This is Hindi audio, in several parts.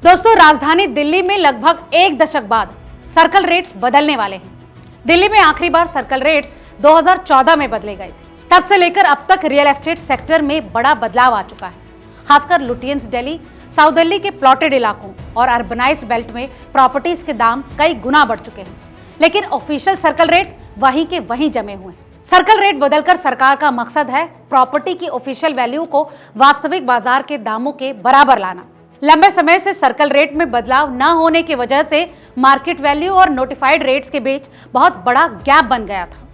दोस्तों, राजधानी दिल्ली में लगभग एक दशक बाद सर्कल रेट्स बदलने वाले हैं। दिल्ली में आखिरी बार सर्कल रेट्स 2014 में बदले गए थे। तब से लेकर अब तक रियल एस्टेट सेक्टर में बड़ा बदलाव आ चुका है। खासकर लुटियंस दिल्ली, साउथ दिल्ली के प्लॉटेड इलाकों और अर्बनाइज्ड बेल्ट में प्रॉपर्टीज के दाम कई गुना बढ़ चुके हैं, लेकिन ऑफिशियल सर्कल रेट वहीं के वहीं जमे हुए हैं। सर्कल रेट बदलकर सरकार का मकसद है प्रॉपर्टी की ऑफिशियल वैल्यू को वास्तविक बाजार के दामों के बराबर लाना। लंबे समय से सर्कल रेट में बदलाव न होने की वजह से मार्केट वैल्यू और नोटिफाइड रेट्स के बीच बहुत बड़ा गैप बन गया था।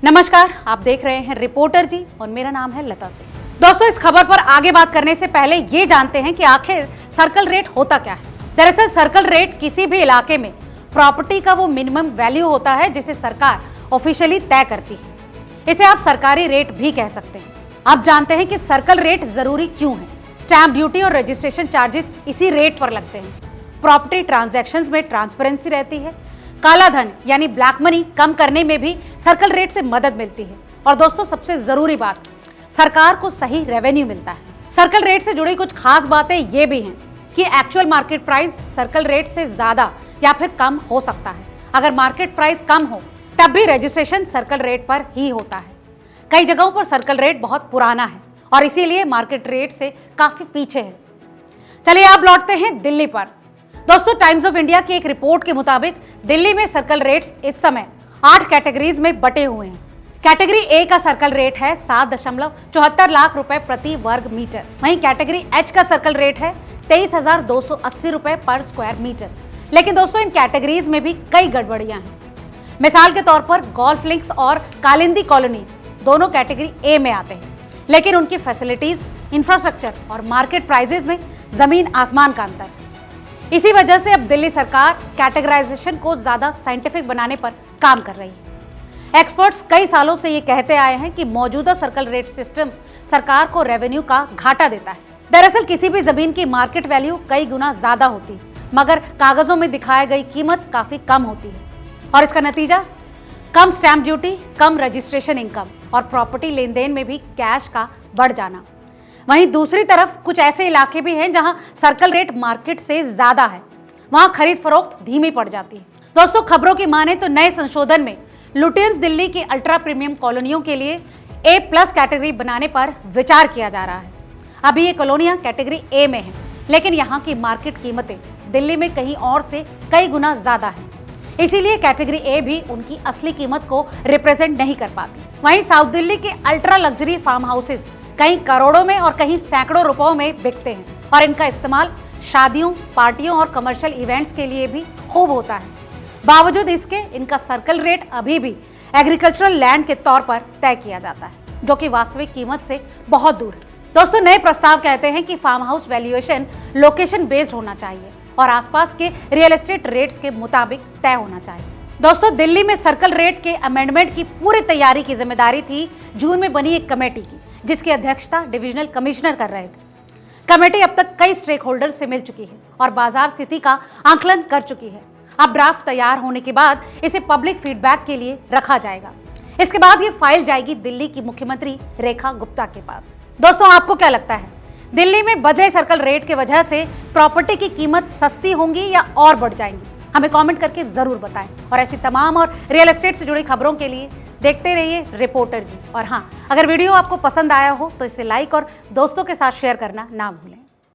नमस्कार, आप देख रहे हैं रिपोर्टर जी और मेरा नाम है लता सिंह। दोस्तों, इस खबर पर आगे बात करने से पहले ये जानते हैं कि आखिर सर्कल रेट होता क्या है। दरअसल सर्कल रेट किसी भी इलाके में प्रॉपर्टी का वो मिनिमम वैल्यू होता है जिसे सरकार ऑफिशियली तय करती है। इसे आप सरकारी रेट भी कह सकते हैं। अब जानते हैं कि सर्कल रेट जरूरी क्यों है। स्टैंप ड्यूटी और रजिस्ट्रेशन चार्जेस इसी रेट पर लगते हैं। प्रॉपर्टी ट्रांजैक्शंस में ट्रांसपेरेंसी रहती है। काला धन यानी ब्लैक मनी कम करने में भी सर्कल रेट से मदद मिलती है। और दोस्तों, सबसे जरूरी बात, सरकार को सही रेवेन्यू मिलता है। सर्कल रेट से जुड़ी कुछ खास बातें ये भी हैं कि actual market price circle rate से ज्यादा या फिर कम हो सकता है। अगर मार्केट प्राइस कम हो तब भी रजिस्ट्रेशन सर्कल रेट पर ही होता है। कई जगहों पर सर्कल रेट बहुत पुराना है और इसीलिए मार्केट रेट से काफी पीछे है। चलिए आप लौटते हैं दिल्ली पर। दोस्तों, टाइम्स ऑफ इंडिया की एक रिपोर्ट के मुताबिक दिल्ली में सर्कल रेट्स इस समय 8 कैटेगरीज में बटे हुए हैं। कैटेगरी ए का सर्कल रेट है 7.74 लाख रुपए प्रति वर्ग मीटर। वहीं कैटेगरी एच का सर्कल रेट है 23,280 रुपए पर स्क्वायर मीटर। लेकिन दोस्तों, इन कैटेगरीज में भी कई गड़बड़ियां हैं। मिसाल के तौर पर गोल्फ लिंक्स और कालिंदी कॉलोनी दोनों कैटेगरी ए में आते हैं, लेकिन उनकी फैसिलिटीज, इंफ्रास्ट्रक्चर और मार्केट प्राइसेस में जमीन आसमान का अंतर है। इसी वजह से अब दिल्ली सरकार कैटेगराइजेशन को ज्यादा साइंटिफिक बनाने पर काम कर रही है। एक्सपर्ट्स कई सालों से ये कहते आए हैं कि मौजूदा सर्कल रेट सिस्टम सरकार को रेवेन्यू का घाटा देता है। दरअसल किसी भी जमीन की मार्केट वैल्यू कई गुना ज्यादा होती है, मगर कागजों में दिखाई गई कीमत काफी कम होती है। और इसका नतीजा कम स्टैंप ड्यूटी, कम रजिस्ट्रेशन इनकम और प्रॉपर्टी लेन देन में भी कैश का बढ़ जाना। वहीं दूसरी तरफ कुछ ऐसे इलाके भी हैं जहां सर्कल रेट मार्केट से ज्यादा है, वहां खरीद फरोख्त धीमी पड़ जाती है। दोस्तों, खबरों की माने तो नए संशोधन में लुटियंस दिल्ली की अल्ट्रा प्रीमियम कॉलोनियों के लिए A+ कैटेगरी बनाने पर विचार किया जा रहा है। अभी ये कॉलोनियां कैटेगरी ए में है, लेकिन यहाँ की मार्केट कीमतें दिल्ली में कहीं और से कई गुना ज्यादा है। इसीलिए कैटेगरी ए भी उनकी असली कीमत को रिप्रेजेंट नहीं कर पाती। वहीं साउथ दिल्ली के अल्ट्रा लग्जरी फार्म हाउसेज कहीं करोड़ों में और कहीं सैकड़ों रुपयों में बिकते हैं और इनका इस्तेमाल शादियों, पार्टियों और कमर्शियल इवेंट्स के लिए भी खूब होता है। बावजूद इसके इनका सर्कल रेट अभी भी एग्रीकल्चरल लैंड के तौर पर तय किया जाता है, जो कि वास्तविक कीमत से बहुत दूर है। दोस्तों, नए प्रस्ताव कहते हैं कि farm house valuation location based होना चाहिए और आसपास के रियल एस्टेट रेट्स के मुताबिक तय होना चाहिए। दोस्तों, दिल्ली में सर्कल रेट के अमेंडमेंट की पूरी तैयारी की जिम्मेदारी थी जून में बनी एक कमेटी की, जिसकी अध्यक्षता डिविजनल कमिश्नर कर रहे थे। कमेटी अब तक कई स्टेक होल्डर से मिल चुकी है और बाजार स्थिति का आकलन कर चुकी है। अब ड्राफ्ट तैयार होने के बाद इसे पब्लिक फीडबैक के लिए रखा जाएगा। इसके बाद ये फाइल जाएगी दिल्ली की मुख्यमंत्री रेखा गुप्ता के पास। दोस्तों, आपको क्या लगता है, दिल्ली में बदले सर्कल रेट की वजह से प्रॉपर्टी की कीमत सस्ती होंगी या और बढ़ जाएंगी? हमें कमेंट करके जरूर बताएं। और ऐसी तमाम और रियल एस्टेट से जुड़ी खबरों के लिए देखते रहिए रिपोर्टर जी। और हाँ, अगर वीडियो आपको पसंद आया हो तो इसे लाइक और दोस्तों के साथ शेयर करना ना भूलें।